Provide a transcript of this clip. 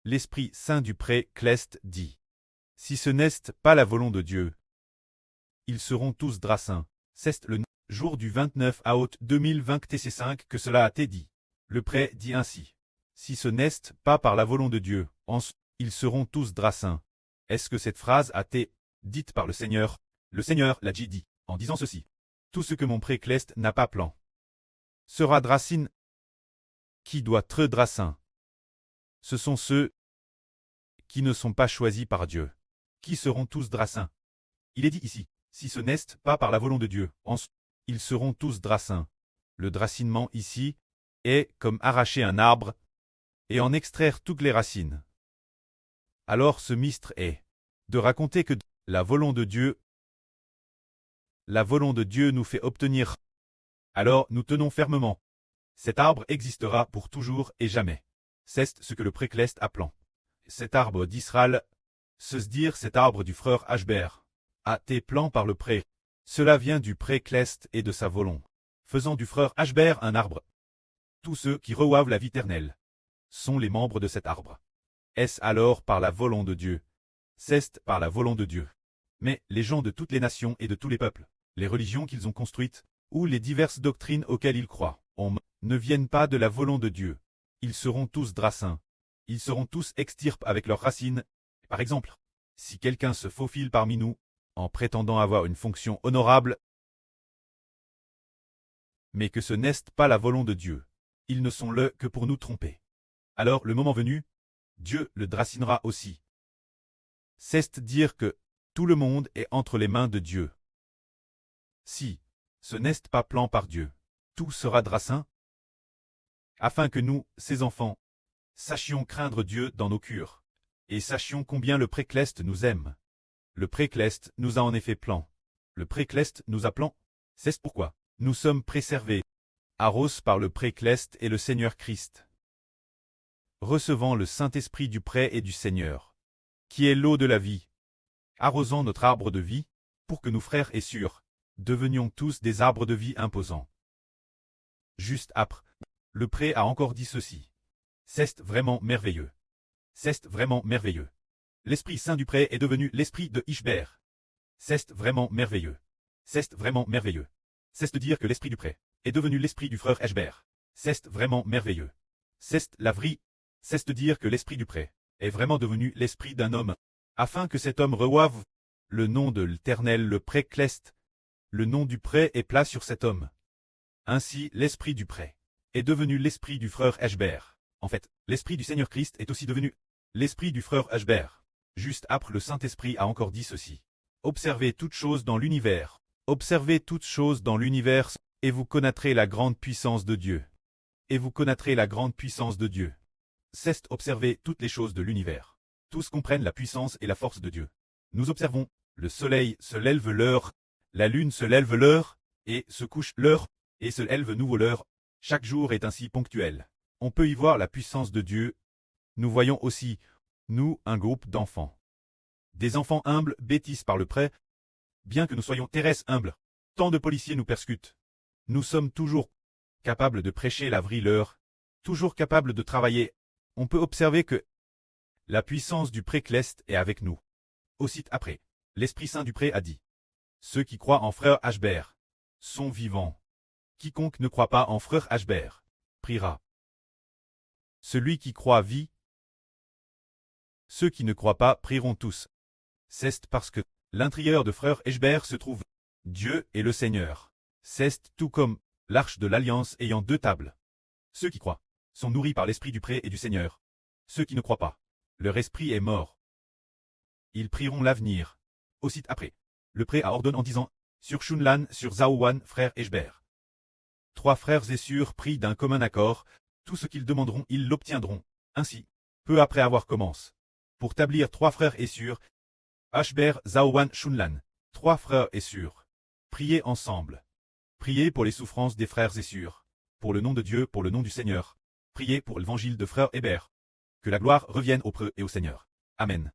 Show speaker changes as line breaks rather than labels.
L'Esprit Saint du pré Cleste dit. Si ce n'est pas la volonté de Dieu, ils seront tous drassins. C'est le jour du 29 août 2020 TC5 que cela a été dit. Le pré dit ainsi. Si ce n'est pas par la volonté de Dieu, ils seront tous drassins. Est-ce que cette phrase a été dite par le Seigneur? Le Seigneur l'a dit, en disant ceci. Tout ce que mon pré Cleste n'a pas plan sera drassine. Qui doit être drassin? Ce sont ceux qui ne sont pas choisis par Dieu, qui seront tous drassins. Il est dit ici, si ce n'est pas par la volonté de Dieu, ils seront tous drassins. Le drassinement ici est comme arracher un arbre et en extraire toutes les racines. Alors ce mystère est de raconter que la volonté de Dieu nous fait obtenir. Alors nous tenons fermement. Cet arbre existera pour toujours et jamais. C'est ce que le précleste appelant. Cet arbre d'Israël, se dire cet arbre du frère Ashber, a été plan par le pré. Cela vient du précleste et de sa volonté, faisant du frère Ashber un arbre. Tous ceux qui reçoivent la vie éternelle sont les membres de cet arbre. Est-ce alors par la volonté de Dieu? C'est par la volonté de Dieu. Mais les gens de toutes les nations et de tous les peuples, les religions qu'ils ont construites, ou les diverses doctrines auxquelles ils croient, ne viennent pas de la volonté de Dieu. Ils seront tous drassins. Ils seront tous extirpés avec leurs racines. Par exemple, si quelqu'un se faufile parmi nous, en prétendant avoir une fonction honorable, mais que ce n'est pas la volonté de Dieu, ils ne sont là que pour nous tromper. Alors, le moment venu, Dieu le drassinera aussi. C'est dire que tout le monde est entre les mains de Dieu. Si ce n'est pas plan par Dieu, tout sera drassin, afin que nous, ses enfants, sachions craindre Dieu dans nos cœurs, et sachions combien le précleste nous aime. Le précleste nous a en effet plan. Le précleste nous a plan. C'est pourquoi nous sommes préservés, arrosés par le précleste et le Seigneur Christ, recevant le Saint-Esprit du pré et du Seigneur, qui est l'eau de la vie, arrosant notre arbre de vie, pour que nous frères et sœurs, devenions tous des arbres de vie imposants. Juste après, le pré a encore dit ceci. C'est vraiment merveilleux. C'est vraiment merveilleux. L'Esprit Saint du pré est devenu l'Esprit de Ishber. C'est vraiment merveilleux. C'est vraiment merveilleux. C'est de dire que l'Esprit du pré est devenu l'Esprit du frère Ishber. C'est vraiment merveilleux. C'est la vraie. C'est de dire que l'Esprit du pré est vraiment devenu l'Esprit d'un homme, afin que cet homme reçoive le nom de l'Éternel le précleste. Le nom du pré est plat sur cet homme. Ainsi, l'Esprit du pré est devenu l'Esprit du frère Ishber. En fait, l'Esprit du Seigneur Christ est aussi devenu l'Esprit du frère Ishber. Juste après, le Saint-Esprit a encore dit ceci. Observez toutes choses dans l'univers. Observez toutes choses dans l'univers, et vous connaîtrez la grande puissance de Dieu. Et vous connaîtrez la grande puissance de Dieu. C'est observer toutes les choses de l'univers. Tous comprennent la puissance et la force de Dieu. Nous observons, le soleil se lève l'heure, la lune se lève l'heure, et se couche l'heure, et se lève nouveau l'heure. Chaque jour est ainsi ponctuel. On peut y voir la puissance de Dieu. Nous voyons aussi, nous, un groupe d'enfants. Des enfants humbles bêtisent par le pré. Bien que nous soyons terrestres humbles, tant de policiers nous persécutent. Nous sommes toujours capables de prêcher la vraie leur, toujours capables de travailler. On peut observer que la puissance du précleste est avec nous. Aussitôt après, l'Esprit Saint du pré a dit. Ceux qui croient en frère Ashber sont vivants. Quiconque ne croit pas en frère Ashber priera. Celui qui croit vit. Ceux qui ne croient pas prieront tous. C'est parce que l'intérieur de frère Ashber se trouve Dieu et le Seigneur. C'est tout comme l'arche de l'alliance ayant deux tables. Ceux qui croient sont nourris par l'Esprit du pré et du Seigneur. Ceux qui ne croient pas, leur esprit est mort. Ils prieront l'avenir. Aussitôt après, le pré a ordonné en disant, sur Shunlan, sur Zaowan, frère Ashber. Trois frères et sœurs prient d'un commun accord, tout ce qu'ils demanderont, ils l'obtiendront. Ainsi, peu après avoir commencé, pour établir trois frères et sœurs, Ashber, Zaowan, Shunlan, trois frères et sœurs, priez ensemble. Priez pour les souffrances des frères et sœurs, pour le nom de Dieu, pour le nom du Seigneur. Priez pour l'évangile de frère Hébert. Que la gloire revienne au preux et au Seigneur. Amen.